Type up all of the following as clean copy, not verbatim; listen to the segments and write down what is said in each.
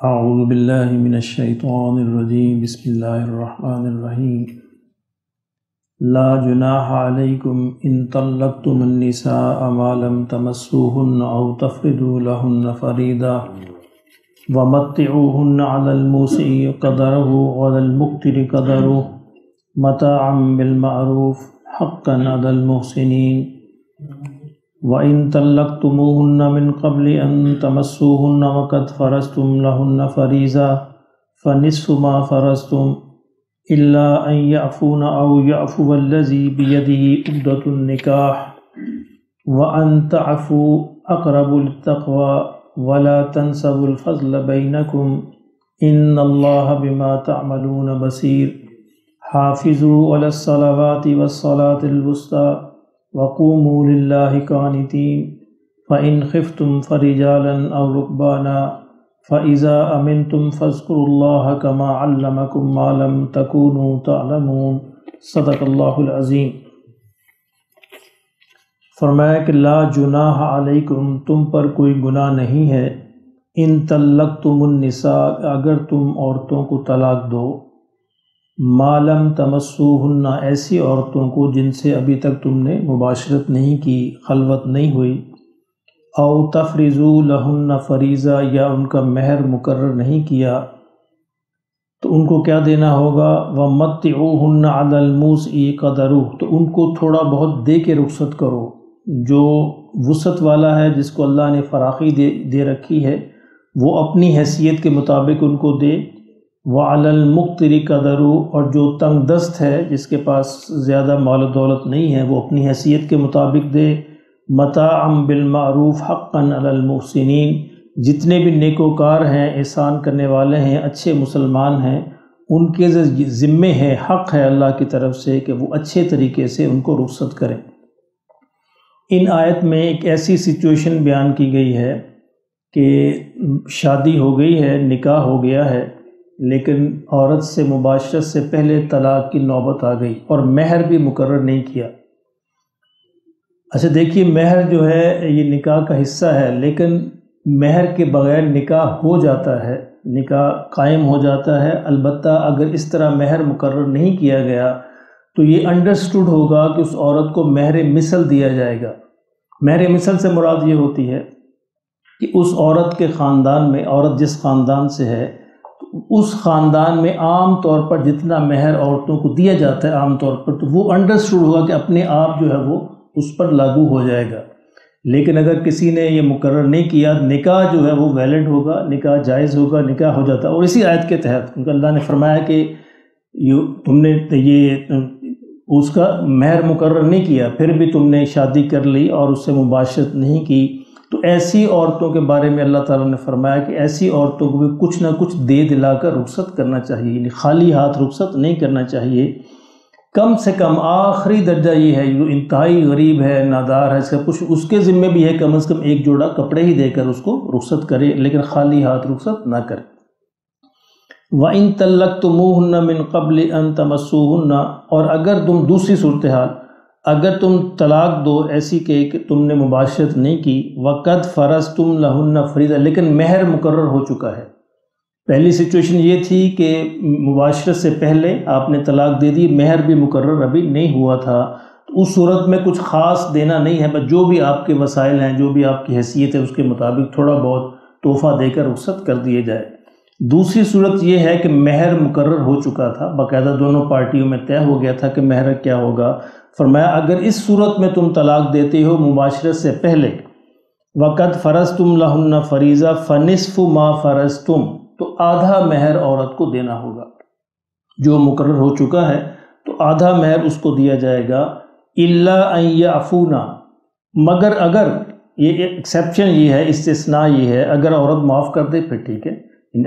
اعوذ باللہ من الشیطان الرجیم بسم اللہ الرحمن الرحیم لا جناح علیکم ان طلقتم النساء ما لم تمسوهن او تفرضوا لهن فریضہ ومتعوهن علی الموسع قدره وعلی المقتر قدره متاعا بالمعروف حقا علی المحسنین وَإِن طَلَّقْتُمُوهُنَّ مِن قَبْلِ أَن تَمَسُّوهُنَّ وَقَدْ فَرَضْتُمْ لَهُنَّ فَرِيضَةً فَنِصْفُ مَا فَرَضْتُمْ إِلَّا أَن يَعْفُونَ أَوْ يَعْفُوَ الَّذِي بِيَدِهِ عُقْدَةُ النِّكَاحِ وَأَن تَعْفُوا أَقْرَبُ لِلتَّقْوَى وَلَا تَنسَوُا الْفَضْلَ بَيْنَكُمْ إِنَّ اللَّهَ بِمَا تَعْمَلُونَ بَصِيرٌ حَافِظُوا عَلَى الصَّلَوَاتِ وَالصَّلَاةِ الْوُسْطَىٰ وَقُومُوا لِلَّهِ قَانِتِينَ فَإِنْ خِفْتُمْ فَرِجَالًا أَوْ رُكْبَانًا فَإِذَا أَمِنْتُمْ فَاذْكُرُوا اللَّهَ كَمَا عَلَّمَكُم مَّا لَمْ تَكُونُوا تَعْلَمُونَ صدق اللہ العظیم۔ فرمایا کہ لا جناح علیکم، تم پر کوئی گناہ نہیں ہے، ان طلقتم النساء، اگر تم عورتوں کو طلاق دو، ما لم تمسوہن، ایسی عورتوں کو جن سے ابھی تک تم نے مباشرت نہیں کی، خلوت نہیں ہوئی، او تفرضوا لہن فریضہ، یا ان کا مہر مقرر نہیں کیا، تو ان کو کیا دینا ہوگا؟ وَمَتِّعُوهُنَّ عَلَى الْمُوسِعِ قَدَرُهُ، تو ان کو تھوڑا بہت دے کے رخصت کرو، جو وسعت والا ہے، جس کو اللہ نے فراخی دے رکھی ہے، وہ اپنی حیثیت کے مطابق ان کو دے۔ وَعَلَى الْمُقْتِرِ قَدَرُهُ، اور جو تنگ دست ہے، جس کے پاس زیادہ مال و دولت نہیں ہے، وہ اپنی حیثیت کے مطابق دے۔ مَتَاعًا بِالْمَعْرُوفِ حَقًّا عَلَى الْمُحْسِنِينَ، جتنے بھی نیکوکار ہیں، احسان کرنے والے ہیں، اچھے مسلمان ہیں، ان کے ذمے ہے، حق ہے اللہ کی طرف سے کہ وہ اچھے طریقے سے ان کو رخصت کریں۔ ان آیت میں ایک ایسی سچویشن بیان کی گئی ہے کہ شادی ہو گئی ہے، نکاح ہو گیا ہے، لیکن عورت سے مباشرت سے پہلے طلاق کی نوبت آ گئی اور مہر بھی مقرر نہیں کیا۔ اچھا دیکھیے، مہر جو ہے یہ نکاح کا حصہ ہے، لیکن مہر کے بغیر نکاح ہو جاتا ہے، نکاح قائم ہو جاتا ہے، البتہ اگر اس طرح مہر مقرر نہیں کیا گیا تو یہ انڈرسٹوڈ ہوگا کہ اس عورت کو مہر مثل دیا جائے گا۔ مہر مثل سے مراد یہ ہوتی ہے کہ اس عورت کے خاندان میں، عورت جس خاندان سے ہے، اس خاندان میں عام طور پر جتنا مہر عورتوں کو دیا جاتا ہے عام طور پر، تو وہ انڈرسٹوڈ ہوگا کہ اپنے آپ جو ہے وہ اس پر لاگو ہو جائے گا۔ لیکن اگر کسی نے یہ مقرر نہیں کیا، نکاح جو ہے وہ ویلڈ ہوگا، نکاح جائز ہوگا، نکاح ہو جاتا ہے۔ اور اسی آیت کے تحت کیونکہ اللہ نے فرمایا کہ تم نے یہ اس کا مہر مقرر نہیں کیا، پھر بھی تم نے شادی کر لی اور اس سے مباشرت نہیں کی، تو ایسی عورتوں کے بارے میں اللہ تعالیٰ نے فرمایا کہ ایسی عورتوں کو بھی کچھ نہ کچھ دے دلا کر رخصت کرنا چاہیے، یعنی خالی ہاتھ رخصت نہیں کرنا چاہیے۔ کم سے کم آخری درجہ یہ ہے، جو انتہائی غریب ہے، نادار ہے، اس کا کچھ اس کے ذمے بھی ہے، کم از کم ایک جوڑا کپڑے ہی دے کر اس کو رخصت کرے، لیکن خالی ہاتھ رخصت نہ کرے۔ وَإِن طَلَّقْتُمُوهُنَّ مِن قَبْلِ أَن تَمَسُّوهُنَّ، اور اگر تم دوسری صورتحال، اگر تم طلاق دو ایسی کہ تم نے مباشرت نہیں کی، وَقَدْ فَرَضْتُمْ لَهُنَّ فَرِيضَةً، لیکن مہر مقرر ہو چکا ہے۔ پہلی سچویشن یہ تھی کہ مباشرت سے پہلے آپ نے طلاق دے دی، مہر بھی مقرر ابھی نہیں ہوا تھا، تو اس صورت میں کچھ خاص دینا نہیں ہے، بس جو بھی آپ کے وسائل ہیں، جو بھی آپ کی حیثیت ہے، اس کے مطابق تھوڑا بہت تحفہ دے کر رخصت کر دیے جائے۔ دوسری صورت یہ ہے کہ مہر مقرر ہو چکا تھا، باقاعدہ دونوں پارٹیوں میں طے ہو گیا تھا کہ مہر کیا ہوگا۔ فرمایا اگر اس صورت میں تم طلاق دیتے ہو مباشرت سے پہلے، وَقَدْ فَرَضْتُمْ لَهُنَّ فَرِيضَةً فَنِصْفُ مَا فَرَضْتُمْ، تو آدھا مہر عورت کو دینا ہوگا، جو مقرر ہو چکا ہے تو آدھا مہر اس کو دیا جائے گا۔ إِلَّا أَن يَعْفُونَ، مگر اگر، یہ ایکسیپشن یہ ہے، استثناء یہ ہے، اگر عورت معاف کر دے پھر ٹھیک ہے،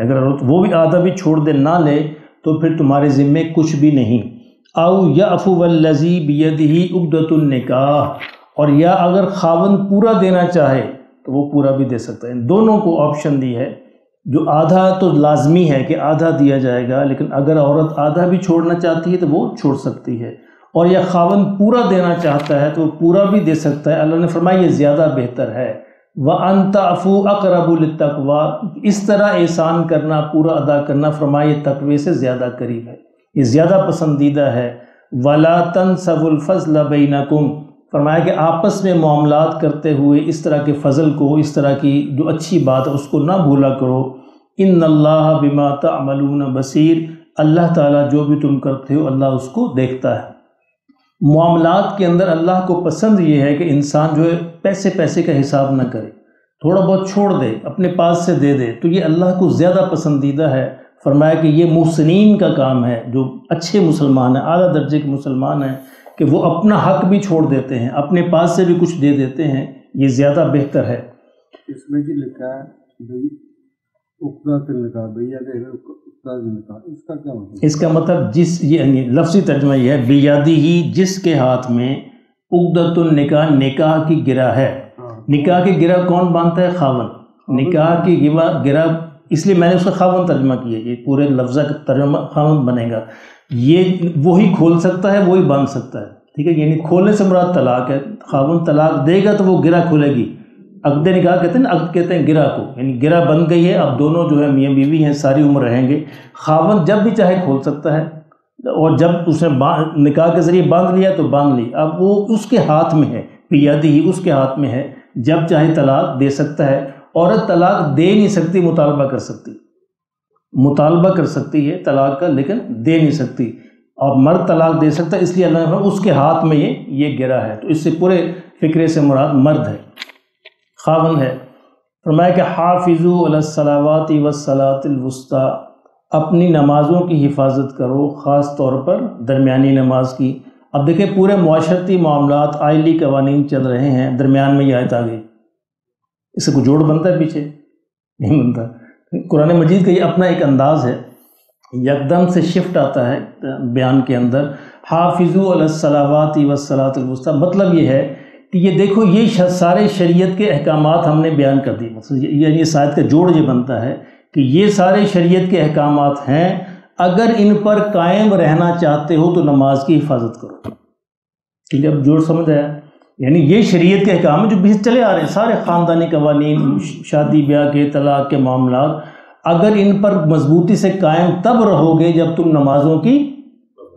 اگر عورت وہ بھی آدھا بھی چھوڑ دے، نہ لے، تو پھر تمہارے ذمے کچھ بھی نہیں۔ او یعفو الذی بیدہ عقدۃ النکاح، اور یا اگر خاوند پورا دینا چاہے تو وہ پورا بھی دے سکتا ہے۔ ان دونوں کو آپشن دی ہے، جو آدھا تو لازمی ہے کہ آدھا دیا جائے گا، لیکن اگر عورت آدھا بھی چھوڑنا چاہتی ہے تو وہ چھوڑ سکتی ہے، اور یا خاوند پورا دینا چاہتا ہے تو وہ پورا بھی دے سکتا ہے۔ اللہ نے فرمایا یہ زیادہ بہتر ہے، وَأَن تَعْفُوا أَقْرَبُ لِلتَّقْوَىٰ، اس طرح احسان کرنا، پورا ادا کرنا فرمائے تقوی سے زیادہ قریب ہے، یہ زیادہ پسندیدہ ہے۔ وَلَا تَنْسَوُا الْفَضْلَ بَيْنَكُمْ، فرمایا کہ آپس میں معاملات کرتے ہوئے اس طرح کے فضل کو، اس طرح کی جو اچھی بات ہے اس کو نہ بھولا کرو۔ ان اللہ بما تعملون بصیر، اللہ تعالیٰ جو بھی تم کرتے ہو اللہ اس کو دیکھتا ہے۔ معاملات کے اندر اللہ کو پسند یہ ہے کہ انسان جو ہے پیسے کا حساب نہ کرے، تھوڑا بہت چھوڑ دے، اپنے پاس سے دے دے، تو یہ اللہ کو زیادہ پسندیدہ ہے۔ فرمایا کہ یہ محسنین کا کام ہے، جو اچھے مسلمان ہیں، اعلیٰ درجے کے مسلمان ہیں، کہ وہ اپنا حق بھی چھوڑ دیتے ہیں، اپنے پاس سے بھی کچھ دے دیتے ہیں، یہ زیادہ بہتر ہے۔ اس میں جی لکھا ہے اس کا کیا مطلب؟ اس کا مطلب یعنی لفظی ترجمہ یہ ہے بیادی ہی، جس کے ہاتھ میں عقدۃ النکاح، نکاح کی گرہ ہے۔ نکاح کی گرہ کون باندھتا ہے؟ خاوند۔ نکاح کی گرہ، اس لیے میں نے اس کا خاوند ترجمہ کیا، یہ پورے لفظ کا ترجمہ خاوند بنے گا۔ یہ وہی کھول سکتا ہے، وہی باندھ سکتا ہے، ٹھیک ہے، یعنی کھولنے سے مراد طلاق ہے۔ خاوند طلاق دے گا تو وہ گرہ کھلے گی۔ عقد نکاح کہتے ہیں نا، عقد کہتے ہیں گرہ کو، یعنی گرہ بن گئی ہے، اب دونوں جو ہے میاں بیوی ہیں، ساری عمر رہیں گے۔ خاوند جب بھی چاہے کھول سکتا ہے، اور جب اس نے نکاح کے ذریعے باندھ لیا تو باندھ لی، اب وہ اس کے ہاتھ میں ہے، بیادی ہی اس کے ہاتھ میں ہے، جب چاہے طلاق دے سکتا ہے۔ عورت طلاق دے نہیں سکتی، مطالبہ کر سکتی، مطالبہ کر سکتی ہے طلاق کا، لیکن دے نہیں سکتی۔ اور مرد طلاق دے سکتا ہے، اس لیے اللہ نے فرمایا اس کے ہاتھ میں یہ گرہ ہے، تو اس سے پورے فقرے سے مراد مرد ہے، خاوند ہے۔ فرمایا کہ حافظوا علی الصلوات والصلاۃ الوسطیٰ، اپنی نمازوں کی حفاظت کرو، خاص طور پر درمیانی نماز کی۔ اب دیکھیں پورے معاشرتی معاملات، آئلی قوانین چل رہے ہیں، درمیان میں یہ آیت آ گئی، اس سے کوئی جوڑ بنتا ہے؟ پیچھے نہیں بنتا۔ قرآن مجید کا یہ اپنا ایک انداز ہے، یکدم سے شفٹ آتا ہے بیان کے اندر۔ حافظوا علی الصلوات والصلاۃ الوسطیٰ، مطلب یہ ہے کہ یہ دیکھو، یہ سارے شریعت کے احکامات ہم نے بیان کر دیے، یعنی اس آیت کا جوڑ یہ بنتا ہے کہ یہ سارے شریعت کے احکامات ہیں، اگر ان پر قائم رہنا چاہتے ہو تو نماز کی حفاظت کرو۔ ٹھیک ہے، اب جوڑ سمجھ آیا؟ یعنی یہ شریعت کے احکام جو بھی چلے آ رہے ہیں، سارے خاندانی قوانین، شادی بیاہ کے، طلاق کے معاملات، اگر ان پر مضبوطی سے قائم تب رہو گے جب تم نمازوں کی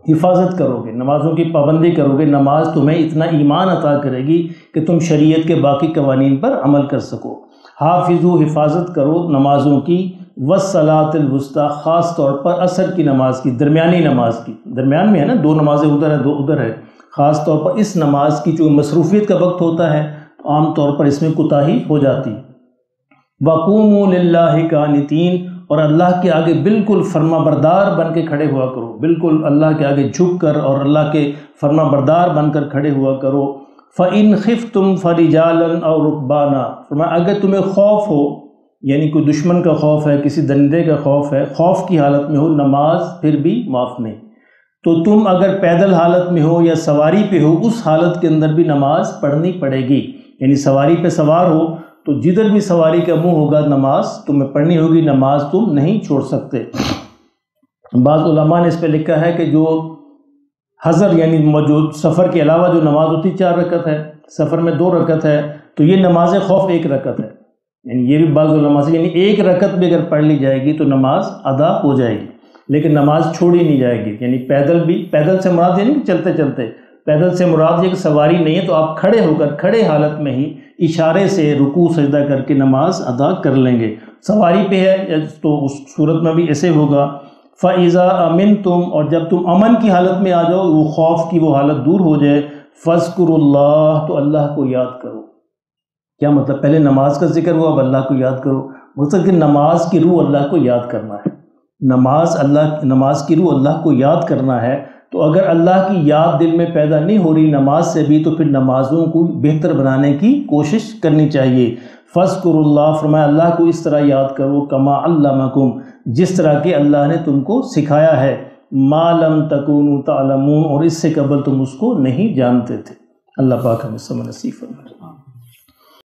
حفاظت کرو گے، نمازوں کی پابندی کرو گے۔ نماز تمہیں اتنا ایمان عطا کرے گی کہ تم شریعت کے باقی قوانین پر عمل کر سکو۔ حافظو، حفاظت کرو نمازوں کی، والصلاۃ الوسطیٰ، خاص طور پر عصر کی نماز کی، درمیانی نماز کی، درمیان میں ہے نا، دو نمازیں ادھر ہے دو ادھر ہے، خاص طور پر اس نماز کی جو مصروفیت کا وقت ہوتا ہے عام طور پر اس میں کوتاہی ہو جاتی ہے۔ وَقُومُوا لِلَّهِ قَانِتِينَ، اور اللہ کے آگے بالکل فرما بردار بن کے کھڑے ہوا کرو، بالکل اللہ کے آگے جھک کر اور اللہ کے فرما بردار بن کر کھڑے ہوا کرو۔ فَإِنْ خِفْتُمْ فَرِجَالًا أَوْ رُكْبَانًا، فرمایا اگر تمہیں خوف ہو، یعنی کوئی دشمن کا خوف ہے، کسی درندے کا خوف ہے، خوف کی حالت میں ہو، نماز پھر بھی معاف نہیں، تو تم اگر پیدل حالت میں ہو یا سواری پہ ہو، اس حالت کے اندر بھی نماز پڑھنی پڑے گی۔ یعنی سواری پہ سوار ہو تو جدھر بھی سواری کا منہ ہوگا نماز تمہیں پڑھنی ہوگی، نماز تم نہیں چھوڑ سکتے۔ بعض علماء نے اس پہ لکھا ہے کہ جو حضر یعنی موجود سفر کے علاوہ جو نماز ہوتی 4 رکعت ہے، سفر میں 2 رکعت ہے، تو یہ نماز خوف 1 رکعت ہے، یعنی یہ بھی بعض علماء سے، یعنی 1 رکعت بھی اگر پڑھ لی جائے گی تو نماز ادا ہو جائے گی، لیکن نماز چھوڑی نہیں جائے گی۔ یعنی پیدل سے مراد یہ نہیں کہ چلتے چلتے، پیدل سے مراد یہ کہ سواری نہیں ہے تو آپ کھڑے ہو کر، کھڑے حالت میں ہی اشارے سے رکوع سجدہ کر کے نماز ادا کر لیں گے۔ سواری پہ ہے تو اس صورت میں بھی ایسے ہوگا۔ فَإِذَا أَمِنْتُمْ، اور جب تم امن کی حالت میں آ جاؤ، وہ خوف کی وہ حالت دور ہو جائے، فَاذْكُرُوا اللَّهَ، تو اللہ کو یاد کرو۔ کیا مطلب؟ پہلے نماز کا ذکر ہوا، اب اللہ کو یاد کرو، مطلب کہ نماز کی روح اللہ کو یاد کرنا ہے، نماز کی روح اللہ کو یاد کرنا ہے۔ تو اگر اللہ کی یاد دل میں پیدا نہیں ہو رہی نماز سے بھی، تو پھر نمازوں کو بہتر بنانے کی کوشش کرنی چاہیے۔ فَاذْكُرُوا اللَّهَ، فرمایا اللہ کو اس طرح یاد کرو، کما علمکم، جس طرح کہ اللہ نے تم کو سکھایا ہے، ما لم تکونوا تعلمون، اور اس سے قبل تم اس کو نہیں جانتے تھے۔ اللہ پاک ہمیں سمجھ نصیب فرمائے۔